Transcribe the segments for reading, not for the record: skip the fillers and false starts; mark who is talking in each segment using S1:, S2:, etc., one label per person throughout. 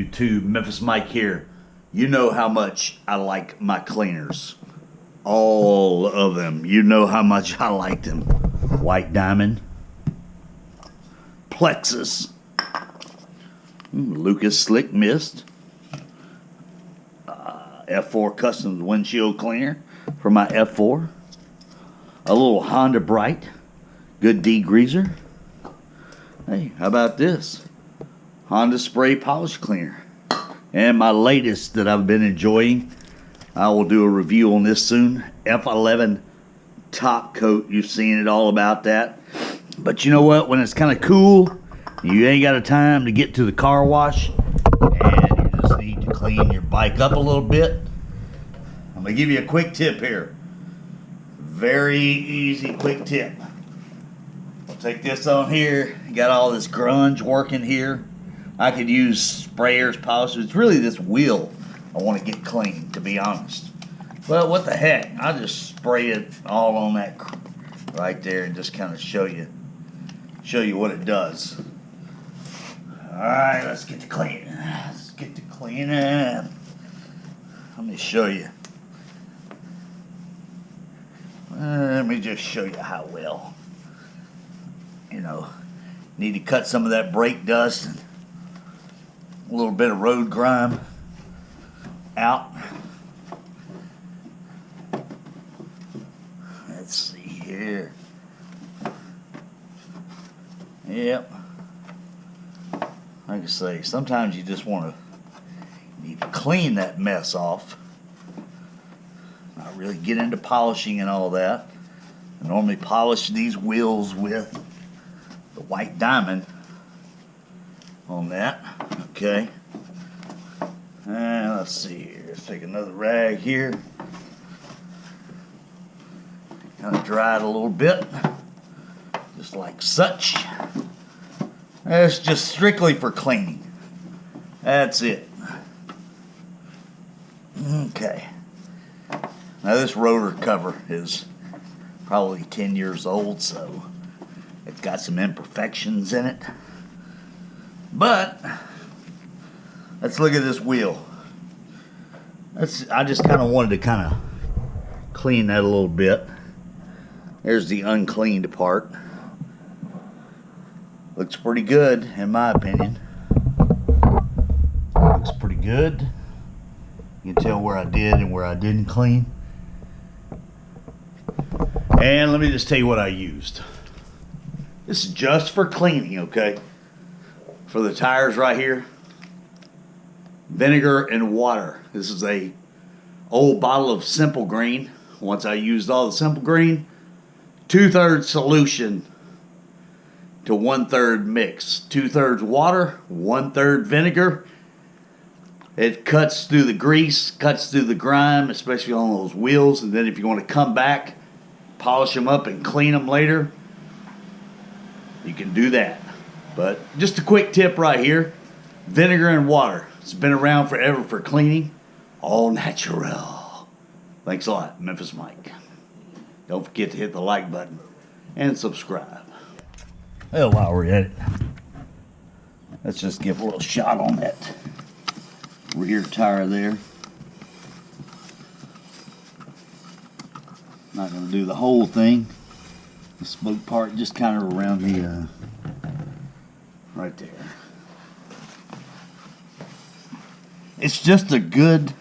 S1: YouTube? MemphisMike here. You know how much I like my cleaners. All of them. You know how much I like them. White Diamond, Plexus, Lucas Slick Mist, F4 Custom Windshield Cleaner for my F4, a little Honda Bright, good degreaser. Hey, how about this? Honda Spray Polish Cleaner. And my latest that I've been enjoying, I will do a review on this soon, F11 Top Coat. You've seen it all about that. But you know what? When it's kind of cool, you ain't got a time to get to the car wash, and you just need to clean your bike up a little bit. I'm going to give you a quick tip here. Very easy quick tip. I'll take this on here. You got all this grunge working here. I could use sprayers, polishers. It's really this wheel I want to get clean, to be honest. But what the heck? I'll just spray it all on that right there and just kind of show you what it does. Alright, let's get to cleaning. Let's get to cleaning. Let me show you. Let me just show you how well. You know, need to cut some of that brake dust and a little bit of road grime out. Let's see here. Yep. Like I say, sometimes you just want to clean that mess off. Not really get into polishing and all that. I normally polish these wheels with the White Diamond on that. Okay. And let's see here. Let's take another rag here. Kind of dry it a little bit. Just like such. That's just strictly for cleaning. That's it. Okay. Now this rotor cover is probably 10 years old, so it's got some imperfections in it. But let's look at this wheel. I just kind of wanted to kind of clean that a little bit. There's the uncleaned part. Looks pretty good, in my opinion. Looks pretty good. You can tell where I did and where I didn't clean. And let me just tell you what I used. This is just for cleaning, okay? For the tires right here, Vinegar and Water. This is a old bottle of Simple Green. Once I used all the Simple Green, 2/3 solution to 1/3 mix. 2/3 water, 1/3 vinegar. It cuts through the grease, cuts through the grime, especially on those wheels. And then if you want to come back, polish them up and clean them later, you can do that. But just a quick tip right here. Vinegar and Water. It's been around forever for cleaning. All natural. Thanks a lot, MemphisMike. Don't forget to hit the like button and subscribe. Well, while we're at it, let's just give a little shot on that rear tire there. Not going to do the whole thing. The spoke part just kind of around the right there. It's just a good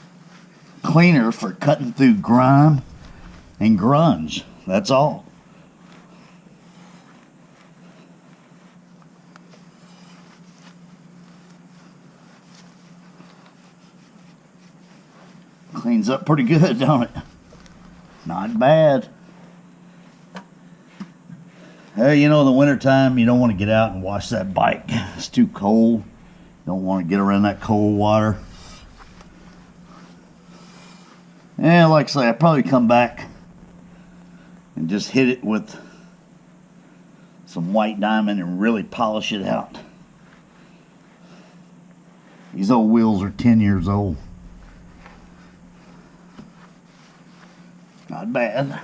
S1: cleaner for cutting through grime and grunge. That's all. Cleans up pretty good, don't it? Not bad. Hey, you know, in the wintertime, you don't want to get out and wash that bike. It's too cold. You don't want to get around that cold water. And like I say, I'd probably come back and just hit it with some White Diamond and really polish it out. These old wheels are 10 years old. Not bad.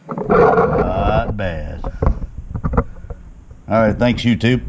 S1: Not bad. All right, thanks, YouTube.